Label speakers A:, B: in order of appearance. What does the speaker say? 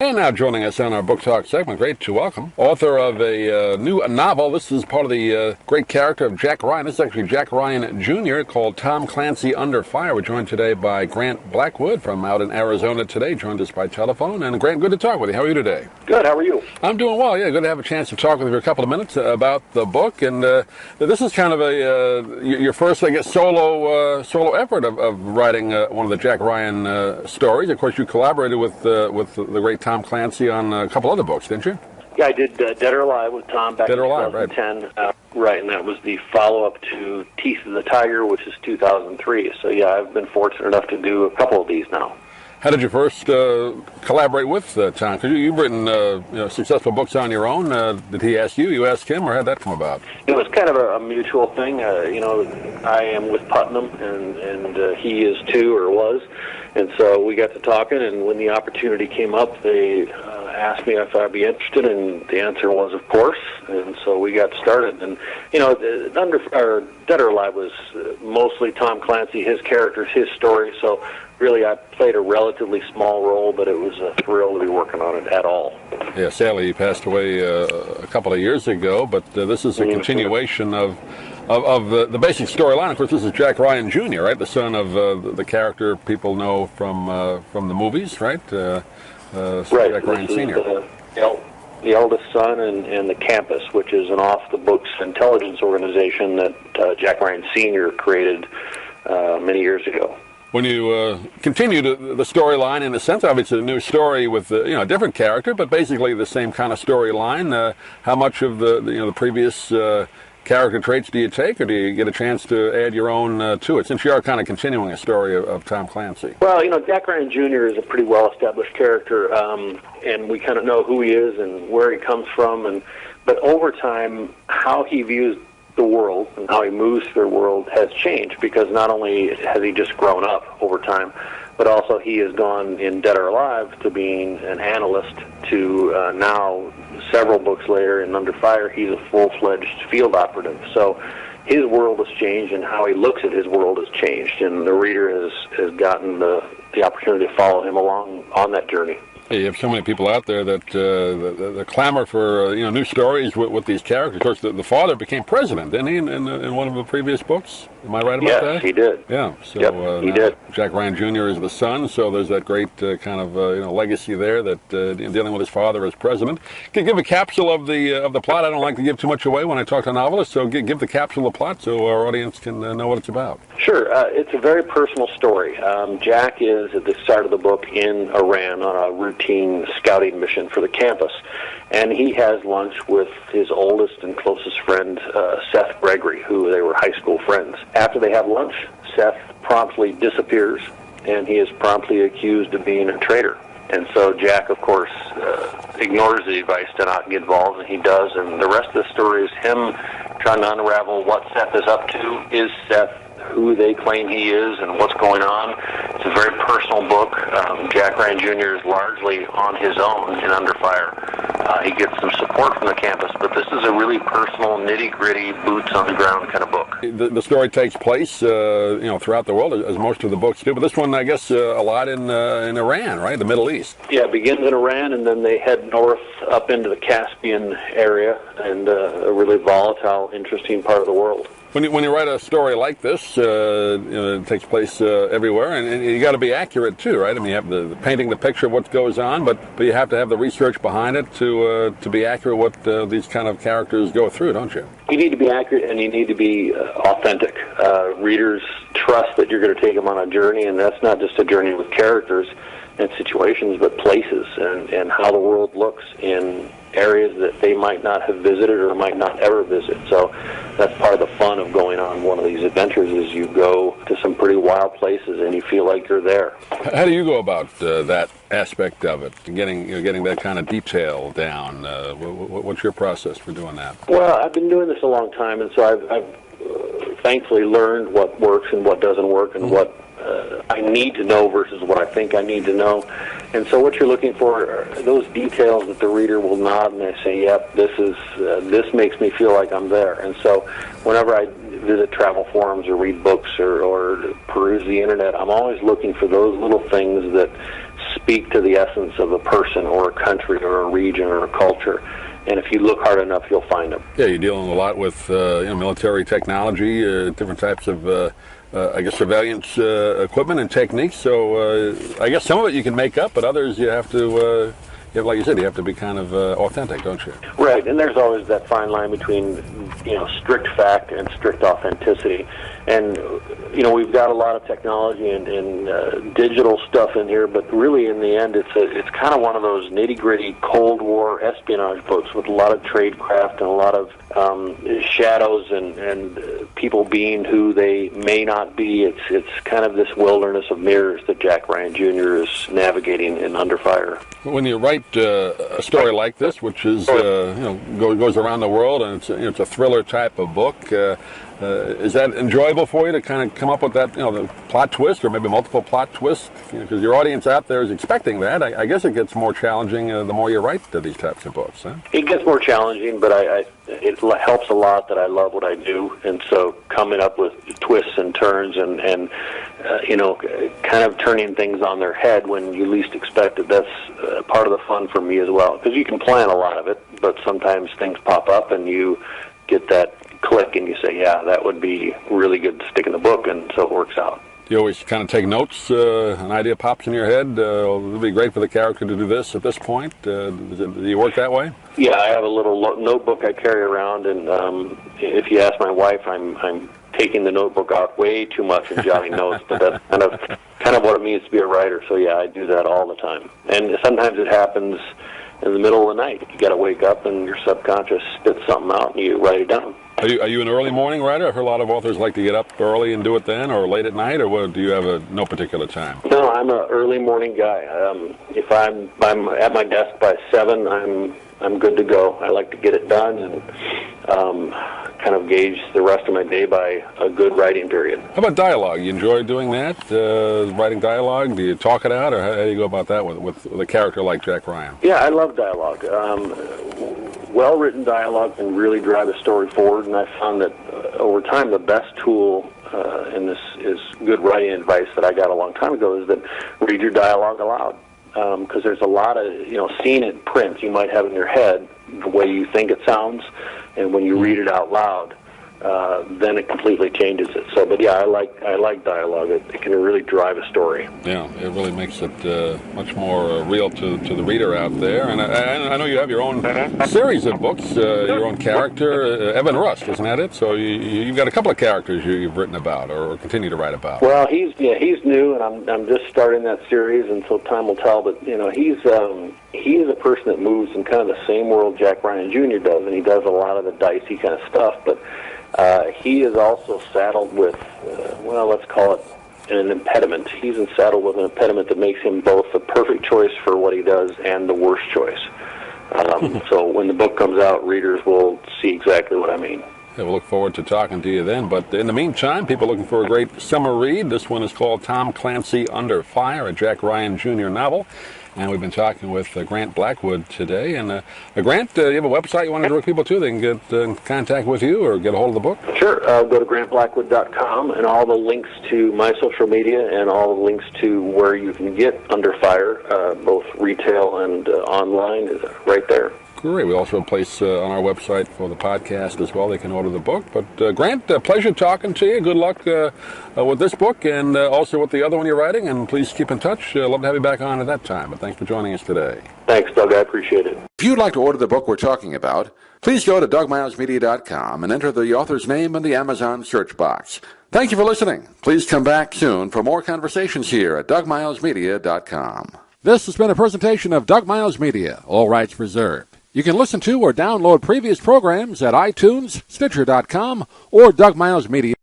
A: And now joining us on our Book Talk segment, great to welcome author of a new novel. This is part of the great character of Jack Ryan. This is actually Jack Ryan Jr. called Tom Clancy Under Fire. We're joined today by Grant Blackwood from out in Arizona today, joined us by telephone. And Grant, good to talk with you. How are you today?
B: Good. How are you?
A: I'm doing well. Yeah, good to have a chance to talk with you for a couple of minutes about the book. And this is kind of your first, I guess, solo effort of writing one of the Jack Ryan stories. Of course, you collaborated with the great Tom Clancy on a couple other books, didn't you?
B: Yeah, I did Dead or Alive with Tom back in 2010. Right, and that was the follow-up to Teeth of the Tiger, which is 2003. So, yeah, I've been fortunate enough to do a couple of these now.
A: How did you first collaborate with Tom? Because you've written successful books on your own. Did he ask you? You asked him, or how did that come about?
B: It was kind of a mutual thing. I am with Putnam, and he is too, or was. And so we got to talking, and when the opportunity came up, they asked me if I'd be interested, and the answer was, of course. And so we got started. And, Dead or Alive was mostly Tom Clancy, his characters, his story. So really I played a relatively small role, but it was a thrill to be working on it at all.
A: Yeah, sadly he passed away a couple of years ago, but this is a continuation of the basic storyline. Of course, this is Jack Ryan Jr., right? The son of the character people know from the movies, right?
B: Right.
A: Jack Ryan Sr.
B: The eldest son and the Campus, which is an off-the-books intelligence organization that Jack Ryan Sr. created many years ago.
A: When you continue the storyline, in a sense, obviously a new story with a different character, but basically the same kind of storyline. How much of the previous character traits do you take, or do you get a chance to add your own to it, since you are kind of continuing a story of Tom Clancy?
B: Well, Jack Ryan Jr. is a pretty well-established character, and we kind of know who he is and where he comes from, but over time, how he views the world and how he moves through the world has changed, because not only has he just grown up over time, but also he has gone in Dead or Alive to being an analyst to now, several books later, in Under Fire, he's a full-fledged field operative. So his world has changed, and how he looks at his world has changed, and the reader has gotten the opportunity to follow him along on that journey.
A: You have so many people out there that the clamor for new stories with these characters. Of course, the father became president, didn't he, in one of the previous books? Am I right about that?
B: Yes, he did.
A: Yeah. So,
B: yep, he did.
A: Jack Ryan Jr. is the son, so there's that great kind of legacy there that dealing with his father as president. Can you give a capsule of the plot? I don't like to give too much away when I talk to novelists, so give the capsule of the plot so our audience can know what it's about.
B: Sure. It's a very personal story. Jack is, at the start of the book, in Iran on a routine scouting mission for the campus, and he has lunch with his oldest and closest friend, Seth Gregory, who they were high school friends. After they have lunch, Seth promptly disappears, and he is promptly accused of being a traitor. And so Jack, of course, ignores the advice to not get involved, and he does, and the rest of the story is him trying to unravel what Seth is up to. Is Seth who they claim he is and what's going on? It's a very personal book. Jack Ryan Jr. is largely on his own in Under Fire. He gets some support from the campus, but this is a really personal, nitty-gritty, boots-on-the-ground kind of book.
A: The story takes place, throughout the world, as most of the books do, but this one, I guess, a lot in Iran, right? The Middle East.
B: Yeah, it begins in Iran, and then they head north up into the Caspian area, and a really volatile, interesting part of the world.
A: When you write a story like this, it takes place everywhere, and you got to be accurate too, right? I mean, you have the painting the picture of what goes on, but you have to have the research behind it to be accurate what these kind of characters go through, don't you?
B: You need to be accurate, and you need to be authentic. Readers trust that you're going to take them on a journey, and that's not just a journey with characters and situations, but places and how the world looks in areas that they might not have visited or might not ever visit. So that's part of the fun of going on one of these adventures, is you go to some pretty wild places and you feel like you're there.
A: How do you go about that aspect of it, getting that kind of detail down? What's your process for doing that?
B: Well, I've been doing this a long time, and so I've thankfully learned what works and what doesn't work, and what I need to know versus what I think I need to know. And so what you're looking for are those details that the reader will nod and they say, yep, this makes me feel like I'm there. And so whenever I visit travel forums or read books or peruse the internet, I'm always looking for those little things that speak to the essence of a person or a country or a region or a culture. And if you look hard enough, you'll find them.
A: Yeah, you're dealing a lot with military technology, different types of, surveillance equipment and techniques. So I guess some of it you can make up, but others you have to, like you said, you have to be kind of authentic, don't you?
B: Right, and there's always that fine line between, strict fact and strict authenticity. And, we've got a lot of technology and digital stuff in here, but really in the end it's kind of one of those nitty-gritty Cold War espionage books with a lot of tradecraft and a lot of shadows and people being who they may not be. It's kind of this wilderness of mirrors that Jack Ryan Jr. is navigating in Under Fire.
A: When you write a story like this, which is goes around the world, and it's a thriller type of book, is that enjoyable for you to kind of come up with that the plot twist, or maybe multiple plot twists? Because your audience out there is expecting that. I guess it gets more challenging the more you write these types of books. Huh?
B: It gets more challenging, but it helps a lot that I love what I do, and so coming up with twists and turns and kind of turning things on their head when you least expect it, that's part of the fun for me as well. Because you can plan a lot of it, but sometimes things pop up and you get that click and you say, yeah, that would be really good to stick in the book, and so it works out.
A: You always kind of take notes, an idea pops in your head, it would be great for the character to do this at this point. Do you work that way?
B: Yeah, I have a little notebook I carry around, and if you ask my wife, I'm taking the notebook out way too much and jotting notes, but that's kind of what it means to be a writer. So yeah, I do that all the time. And sometimes it happens in the middle of the night. You got to wake up and your subconscious spits something out and you write it down.
A: Are you an early morning writer? I've heard a lot of authors like to get up early and do it then, or late at night, or what? Do you have no particular time?
B: No, I'm an early morning guy. If I'm at my desk by 7, I'm good to go. I like to get it done and kind of gauge the rest of my day by a good writing period.
A: How about dialogue? You enjoy doing that, writing dialogue? Do you talk it out, or how do you go about that with a character like Jack Ryan?
B: Yeah, I love dialogue. Well-written dialogue can really drive a story forward, and I found that over time the best tool in this is good writing advice that I got a long time ago is that read your dialogue aloud. Because there's a lot of, seeing it print you might have in your head the way you think it sounds, and when you read it out loud, then it completely changes it. So, but yeah, I like dialogue. It can really drive a story.
A: Yeah, it really makes it much more real to the reader out there. And I know you have your own series of books, your own character, Evan Rust, isn't that it? So you've got a couple of characters you've written about or continue to write about.
B: Well, he's new, and I'm just starting that series, and so time will tell. But he's a person that moves in kind of the same world Jack Ryan Jr. does, and he does a lot of the dicey kind of stuff, but he is also saddled with, let's call it an impediment. He's saddled with an impediment that makes him both the perfect choice for what he does and the worst choice. So when the book comes out, readers will see exactly what I mean.
A: Yeah, we'll look forward to talking to you then. But in the meantime, people looking for a great summer read, this one is called Tom Clancy Under Fire, a Jack Ryan Jr. novel. And we've been talking with Grant Blackwood today. And Grant, do you have a website you want to direct people to? They can get in contact with you or get a hold of the book?
B: Sure. Go to grantblackwood.com, and all the links to my social media and all the links to where you can get Under Fire, both retail and online, is right there.
A: Great. We also have a place on our website for the podcast as well. They can order the book. But Grant, pleasure talking to you. Good luck with this book and also with the other one you're writing. And please keep in touch. Love to have you back on at that time. But thanks for joining us today.
B: Thanks, Doug. I appreciate it.
A: If you'd like to order the book we're talking about, please go to DougMilesMedia.com and enter the author's name in the Amazon search box. Thank you for listening. Please come back soon for more conversations here at DougMilesMedia.com. This has been a presentation of Doug Miles Media. All rights reserved. You can listen to or download previous programs at iTunes, Stitcher.com, or Doug Miles Media.